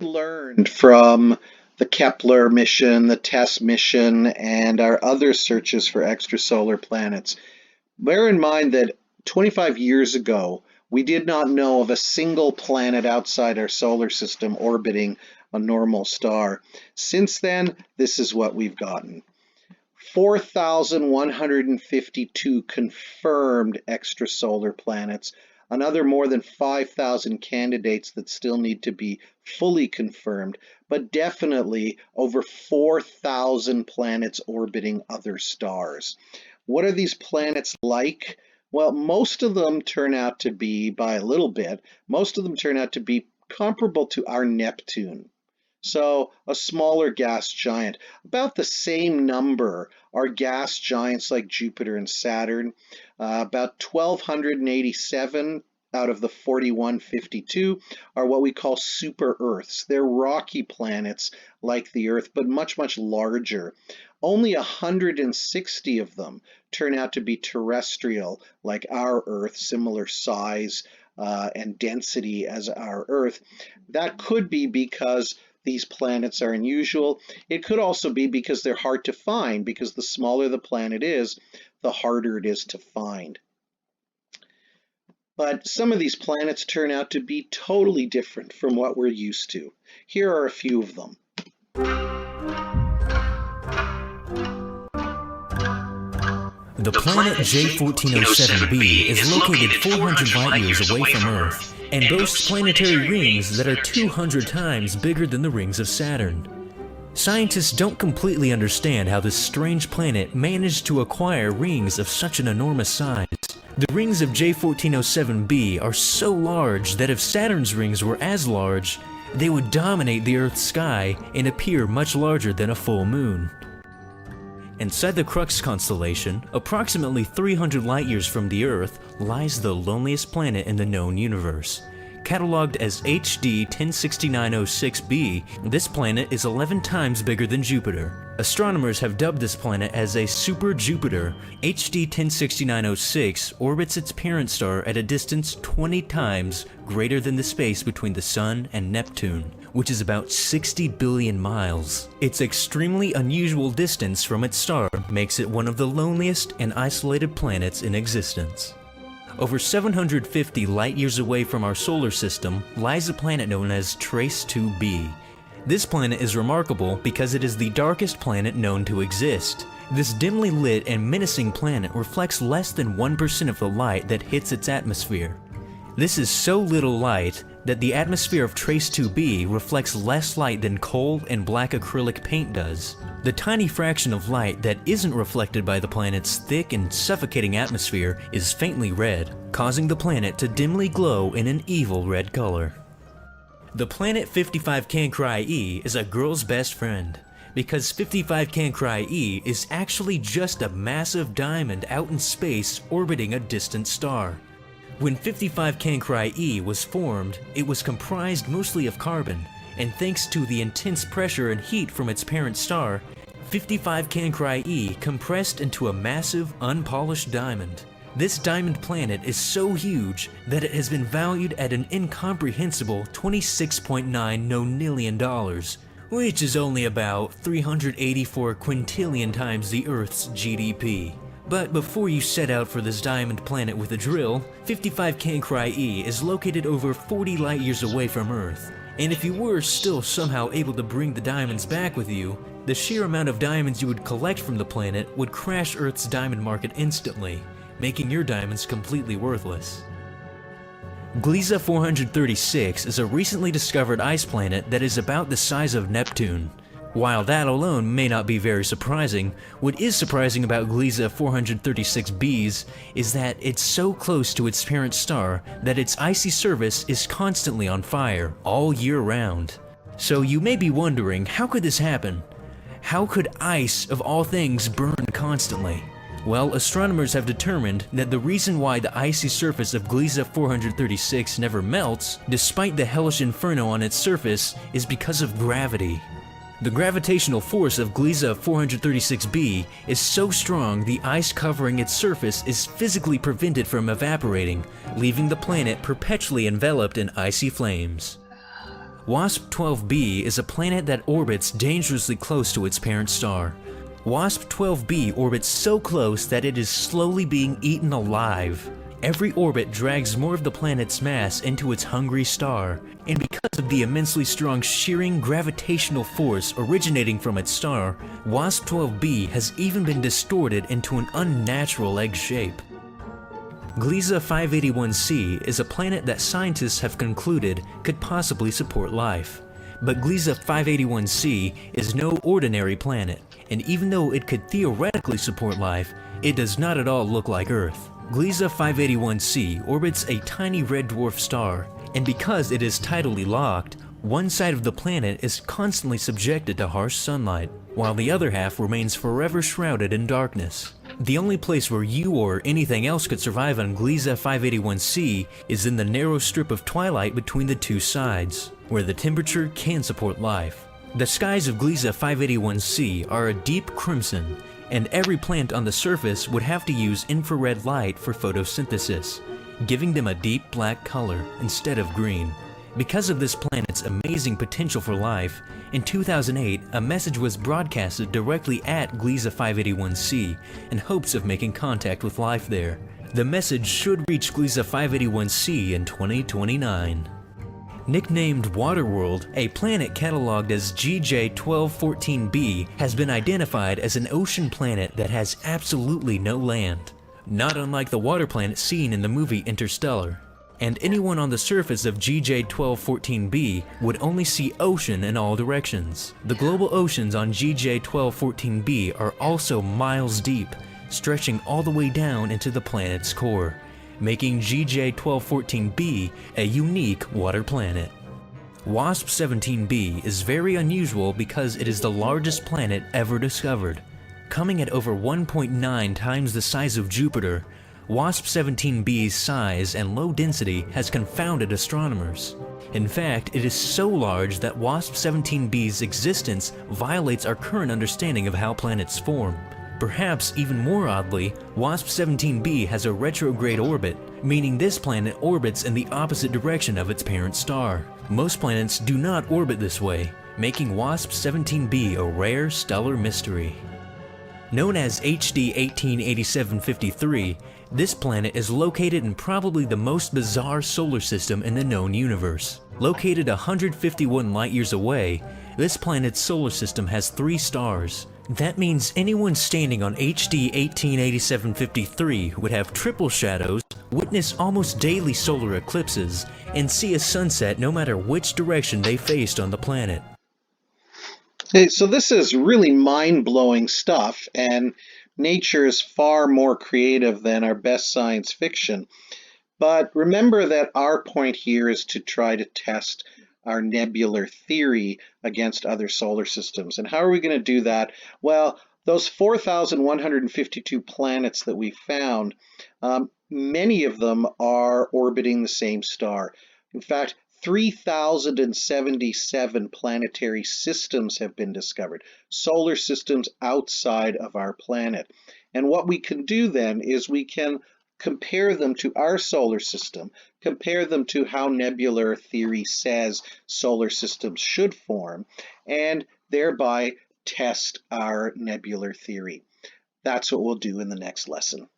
learned from the Kepler mission, the TESS mission, and our other searches for extrasolar planets? Bear in mind that 25 years ago, we did not know of a single planet outside our solar system orbiting a normal star. Since then, this is what we've gotten. 4,152 confirmed extrasolar planets, another more than 5,000 candidates that still need to be fully confirmed, but definitely over 4,000 planets orbiting other stars. What are these planets like? Well, most of them turn out to be, by a little bit, most of them turn out to be comparable to our Neptune. So a smaller gas giant. About the same number are gas giants like Jupiter and Saturn. About 1,287 out of the 4,152 are what we call super Earths. They're rocky planets like the Earth, but much, much larger. Only 160 of them turn out to be terrestrial, like our Earth, similar size and density as our Earth. That could be because these planets are unusual. It could also be because they're hard to find, because the smaller the planet is, the harder it is to find. But some of these planets turn out to be totally different from what we're used to. Here are a few of them. The planet J1407b is located 400 light-years away from Earth and boasts planetary rings that are 200 times bigger than the rings of Saturn. Scientists don't completely understand how this strange planet managed to acquire rings of such an enormous size. The rings of J1407b are so large that if Saturn's rings were as large, they would dominate the Earth's sky and appear much larger than a full moon. Inside the Crux constellation, approximately 300 light-years from the Earth, lies the loneliest planet in the known universe. Cataloged as HD 106906b, this planet is 11 times bigger than Jupiter. Astronomers have dubbed this planet as a super Jupiter. HD 106906 orbits its parent star at a distance 20 times greater than the space between the Sun and Neptune, which is about 60 billion miles. Its extremely unusual distance from its star makes it one of the loneliest and isolated planets in existence. Over 750 light-years away from our solar system lies a planet known as Trace 2b. This planet is remarkable because it is the darkest planet known to exist. This dimly lit and menacing planet reflects less than 1% of the light that hits its atmosphere. This is so little light that the atmosphere of Trace 2b reflects less light than coal and black acrylic paint does. The tiny fraction of light that isn't reflected by the planet's thick and suffocating atmosphere is faintly red, causing the planet to dimly glow in an evil red color. The planet 55 Cancri e is a girl's best friend, because 55 Cancri e is actually just a massive diamond out in space orbiting a distant star. When 55 Cancri e was formed, it was comprised mostly of carbon, and thanks to the intense pressure and heat from its parent star, 55 Cancri e compressed into a massive, unpolished diamond. This diamond planet is so huge that it has been valued at an incomprehensible $26.9 nonillion, which is only about 384 quintillion times the Earth's GDP. But before you set out for this diamond planet with a drill, 55 Cancri e is located over 40 light-years away from Earth. And if you were still somehow able to bring the diamonds back with you, the sheer amount of diamonds you would collect from the planet would crash Earth's diamond market instantly, making your diamonds completely worthless. Gliese 436 is a recently discovered ice planet that is about the size of Neptune. While that alone may not be very surprising, what is surprising about Gliese 436b's is that it's so close to its parent star that its icy surface is constantly on fire all year round. So you may be wondering, how could this happen? How could ice, of all things, burn constantly? Well, astronomers have determined that the reason why the icy surface of Gliese 436 never melts, despite the hellish inferno on its surface, is because of gravity. The gravitational force of Gliese 436b is so strong the ice covering its surface is physically prevented from evaporating, leaving the planet perpetually enveloped in icy flames. WASP-12b is a planet that orbits dangerously close to its parent star. WASP-12b orbits so close that it is slowly being eaten alive. Every orbit drags more of the planet's mass into its hungry star, and because of the immensely strong shearing gravitational force originating from its star, WASP-12b has even been distorted into an unnatural egg shape. Gliese 581c is a planet that scientists have concluded could possibly support life. But Gliese 581c is no ordinary planet, and even though it could theoretically support life, it does not at all look like Earth. Gliese 581c orbits a tiny red dwarf star, and because it is tidally locked, one side of the planet is constantly subjected to harsh sunlight, while the other half remains forever shrouded in darkness. The only place where you or anything else could survive on Gliese 581c is in the narrow strip of twilight between the two sides, where the temperature can support life. The skies of Gliese 581c are a deep crimson, and every plant on the surface would have to use infrared light for photosynthesis, giving them a deep black color instead of green. Because of this planet's amazing potential for life, in 2008 a message was broadcasted directly at Gliese 581c in hopes of making contact with life there. The message should reach Gliese 581c in 2029. Nicknamed Waterworld, a planet cataloged as GJ1214b has been identified as an ocean planet that has absolutely no land, not unlike the water planet seen in the movie Interstellar. And anyone on the surface of GJ1214b would only see ocean in all directions. The global oceans on GJ1214b are also miles deep, stretching all the way down into the planet's core, making GJ1214b a unique water planet. WASP-17b is very unusual because it is the largest planet ever discovered. Coming at over 1.9 times the size of Jupiter, WASP-17b's size and low density has confounded astronomers. In fact, it is so large that WASP-17b's existence violates our current understanding of how planets form. Perhaps even more oddly, WASP-17b has a retrograde orbit, meaning this planet orbits in the opposite direction of its parent star. Most planets do not orbit this way, making WASP-17b a rare stellar mystery. Known as HD 188753, this planet is located in probably the most bizarre solar system in the known universe. Located 151 light-years away, this planet's solar system has 3 stars. That means anyone standing on HD 188753 would have triple shadows, witness almost daily solar eclipses, and see a sunset no matter which direction they faced on the planet. Hey, so this is really mind-blowing stuff, and nature is far more creative than our best science fiction. But remember that our point here is to try to test our nebular theory against other solar systems. And how are we going to do that? Well, those 4,152 planets that we found, many of them are orbiting the same star. In fact, 3,077 planetary systems have been discovered, solar systems outside of our planet. And what we can do then is we can compare them to our solar system, compare them to how nebular theory says solar systems should form, and thereby test our nebular theory. That's what we'll do in the next lesson.